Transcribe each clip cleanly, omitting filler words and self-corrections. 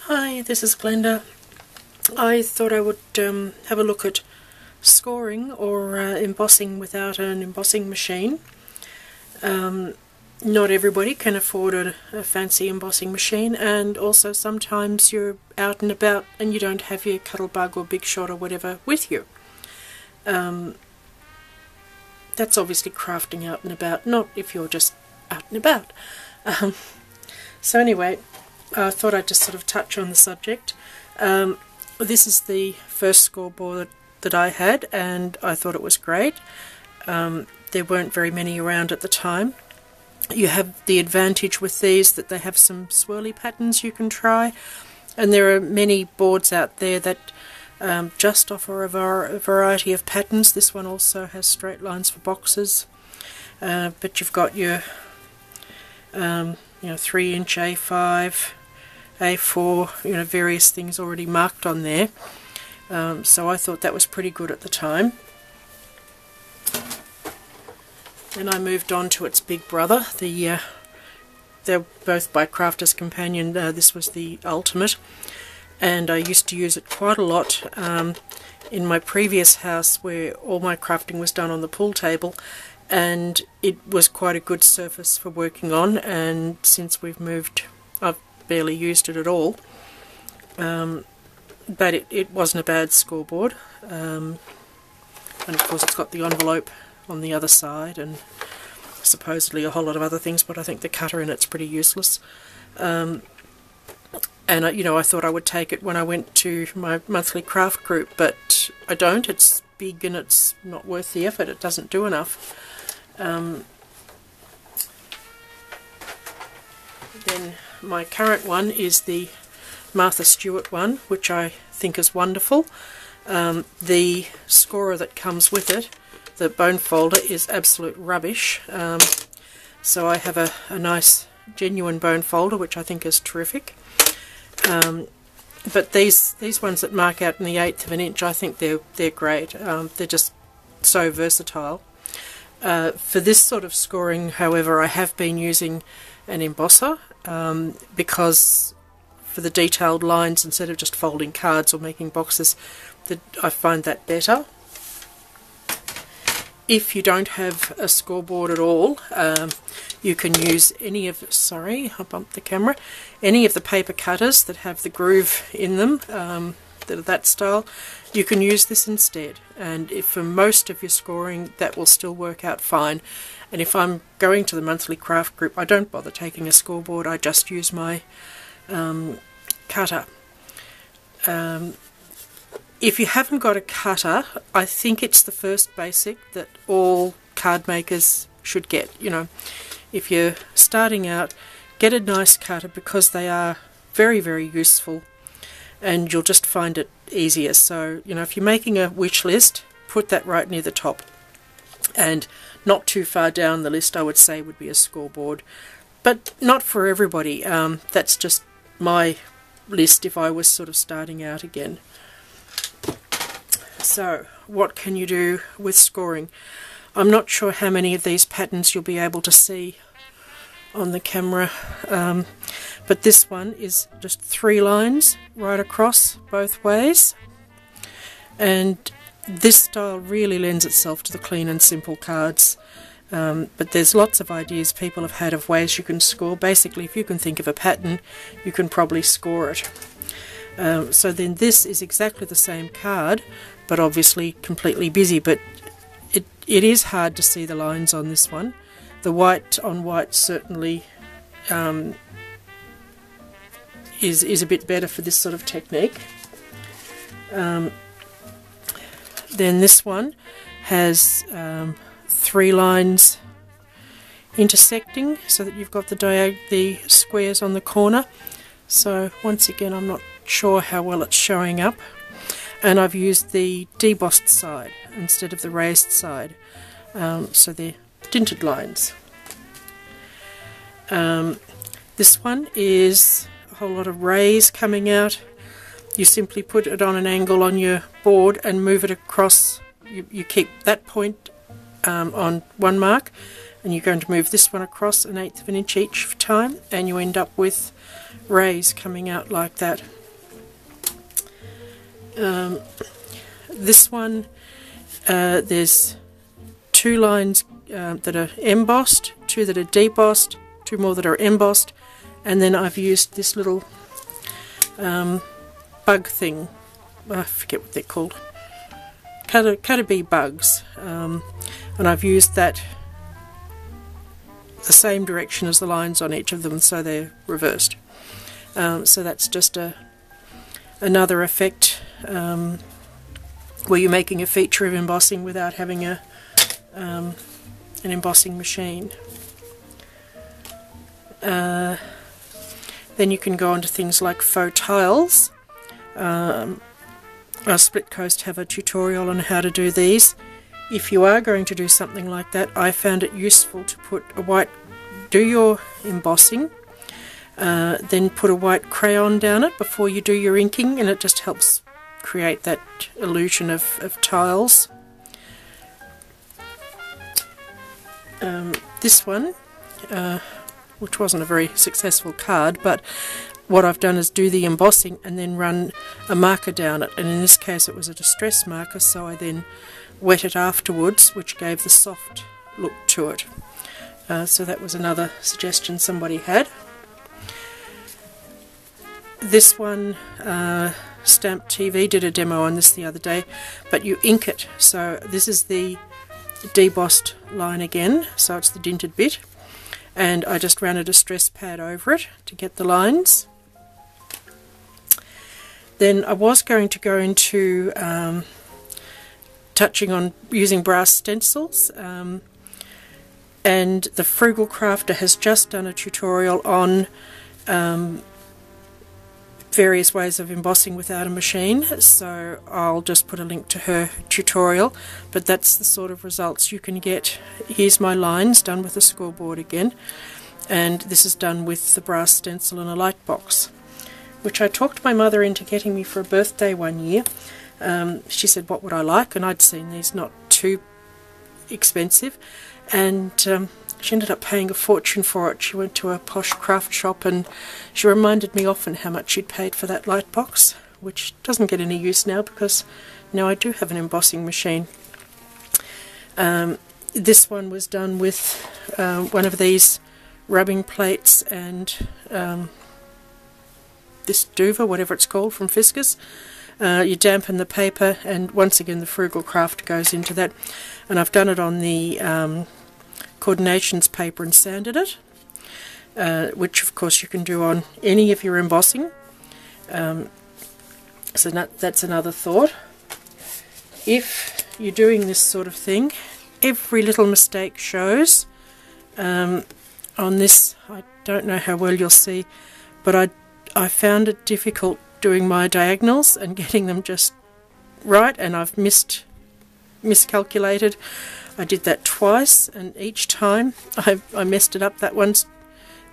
Hi, this is Glenda. I thought I would have a look at scoring or embossing without an embossing machine. Not everybody can afford a fancy embossing machine, and also sometimes you're out and about and you don't have your Cuttlebug or Big Shot or whatever with you. That's obviously crafting out and about, not if you're just out and about. So anyway, I thought I'd just sort of touch on the subject. This is the first scoreboard that I had, and I thought it was great. There weren't very many around at the time. You have the advantage with these that they have some swirly patterns you can try, and there are many boards out there that just offer a variety of patterns. This one also has straight lines for boxes, but you've got your 3-inch A5, A4, various things already marked on there. So I thought that was pretty good at the time. Then I moved on to its big brother. They're both by Crafter's Companion. This was the Ultimate, and I used to use it quite a lot in my previous house where all my crafting was done on the pool table, and it was quite a good surface for working on, and since we've moved I've barely used it at all. But it wasn't a bad scoreboard, and of course it's got the envelope on the other side and supposedly a whole lot of other things, but I think the cutter in it's pretty useless. And I thought I would take it when I went to my monthly craft group, but I don't. It's big and it's not worth the effort. It doesn't do enough. Then my current one is the Martha Stewart one, which I think is wonderful. The scorer that comes with it, the bone folder, is absolute rubbish. So I have a nice genuine bone folder, which I think is terrific. But these ones that mark out in the 1/8 of an inch, I think they're great. They're just so versatile. For this sort of scoring, however, I have been using an embosser because for the detailed lines, instead of just folding cards or making boxes, I find that better. If you don't have a scoreboard at all, you can use any of, sorry, I bumped the camera, any of the paper cutters that have the groove in them, that are that style. You can use this instead, and if for most of your scoring that will still work out fine. And if I'm going to the monthly craft group, I don't bother taking a scoreboard, I just use my cutter. If you haven't got a cutter, I think it's the first basic that all card makers should get. If you're starting out, get a nice cutter, because they are very, very useful, and you'll just find it easier. So, if you're making a wish list, put that right near the top, and not too far down the list I would say would be a scoreboard, but not for everybody. That's just my list if I was sort of starting out again. So, what can you do with scoring? I'm not sure how many of these patterns you'll be able to see on the camera, but this one is just 3 lines right across both ways, and this style really lends itself to the clean and simple cards. But there's lots of ideas people have had of ways you can score. Basically, if you can think of a pattern, you can probably score it. So then this is exactly the same card, but obviously completely busy, but it is hard to see the lines on this one. The white on white certainly is a bit better for this sort of technique. Then this one has 3 lines intersecting, so that you've got the squares on the corner. So once again, I'm not sure how well it's showing up, and I've used the debossed side instead of the raised side, so they're dinted lines. This one is a whole lot of rays coming out. You simply put it on an angle on your board and move it across. You keep that point on one mark, and you're going to move this one across 1/8 of an inch each time, and you end up with rays coming out like that. This one, there's 2 lines that are embossed, 2 that are debossed, 2 more that are embossed, and then I've used this little bug thing. I forget what they're called. Cutter bee bugs, and I've used that the same direction as the lines on each of them, so they're reversed. So that's just another effect where you're making a feature of embossing without having an embossing machine. Then you can go on to things like faux tiles. Split Coast have a tutorial on how to do these. If you are going to do something like that, I found it useful to put do your embossing, then put a white crayon down it before you do your inking, and it just helps create that illusion of tiles. This one, which wasn't a very successful card, but what I've done is do the embossing and then run a marker down it, and in this case it was a distress marker, so I then wet it afterwards, which gave the soft look to it. So that was another suggestion somebody had. This one, Stamp TV did a demo on this the other day, but you ink it. So this is the debossed line again, so it's the dinted bit, and I just ran a distress pad over it to get the lines. Then I was going to go into touching on using brass stencils, and the Frugal Crafter has just done a tutorial on various ways of embossing without a machine, so I'll just put a link to her tutorial, but that's the sort of results you can get. Here's my lines done with a scoreboard again, and this is done with the brass stencil and a light box, which I talked my mother into getting me for a birthday one year. She said what would I like, and I'd seen these not too expensive, and she ended up paying a fortune for it. She went to a posh craft shop and she reminded me often how much she'd paid for that light box, which doesn't get any use now because now I do have an embossing machine. This one was done with one of these rubbing plates and this duva, whatever it's called, from Fiskars. You dampen the paper, and once again the Frugal Craft goes into that, and I've done it on the coordinations paper and sanded it, which of course you can do on any of your embossing. So that's another thought. If you're doing this sort of thing, every little mistake shows. On this, I don't know how well you'll see, but I found it difficult doing my diagonals and getting them just right, and I've miscalculated. I did that twice, and each time I messed it up. That one's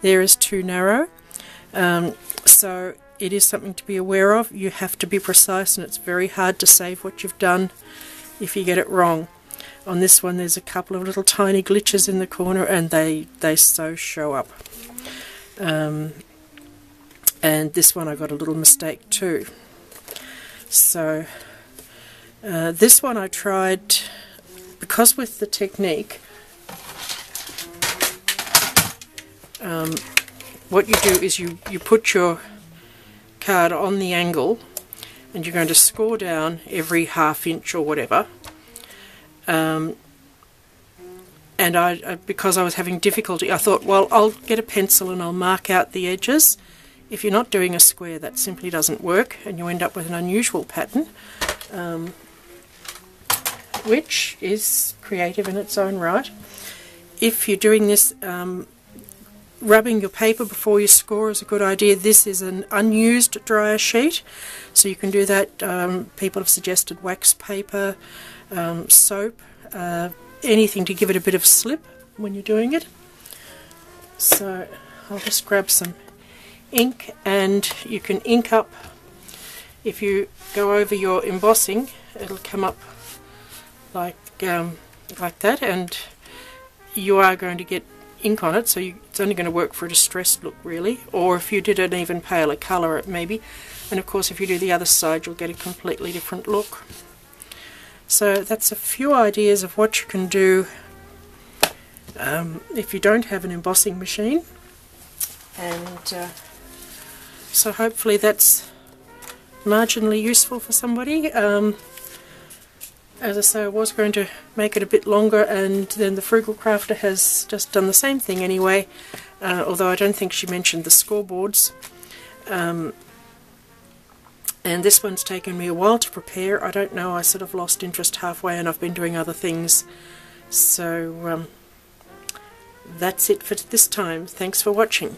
there is too narrow, so it is something to be aware of. You have to be precise, and it's very hard to save what you've done if you get it wrong. On this one there's a couple of little tiny glitches in the corner, and they so show up. And this one I got a little mistake too. So this one I tried, because with the technique, what you do is you put your card on the angle, and you're going to score down every ½ inch or whatever. And because I was having difficulty, I thought, well, I'll get a pencil and I'll mark out the edges. If you're not doing a square, that simply doesn't work, and you end up with an unusual pattern, which is creative in its own right. If you're doing this, rubbing your paper before you score is a good idea. This is an unused dryer sheet, so you can do that. People have suggested wax paper, soap, anything to give it a bit of slip when you're doing it. So I'll just grab some ink, and you can ink up. If you go over your embossing, it'll come up like that, and you are going to get ink on it, so it's only going to work for a distressed look really, or if you did an even paler colour maybe, and of course if you do the other side you'll get a completely different look. So that's a few ideas of what you can do if you don't have an embossing machine, and so hopefully that's marginally useful for somebody. As I say, I was going to make it a bit longer, and then the Frugal Crafter has just done the same thing anyway, although I don't think she mentioned the scoreboards. And this one's taken me a while to prepare. I don't know, I sort of lost interest halfway and I've been doing other things. So that's it for this time. Thanks for watching.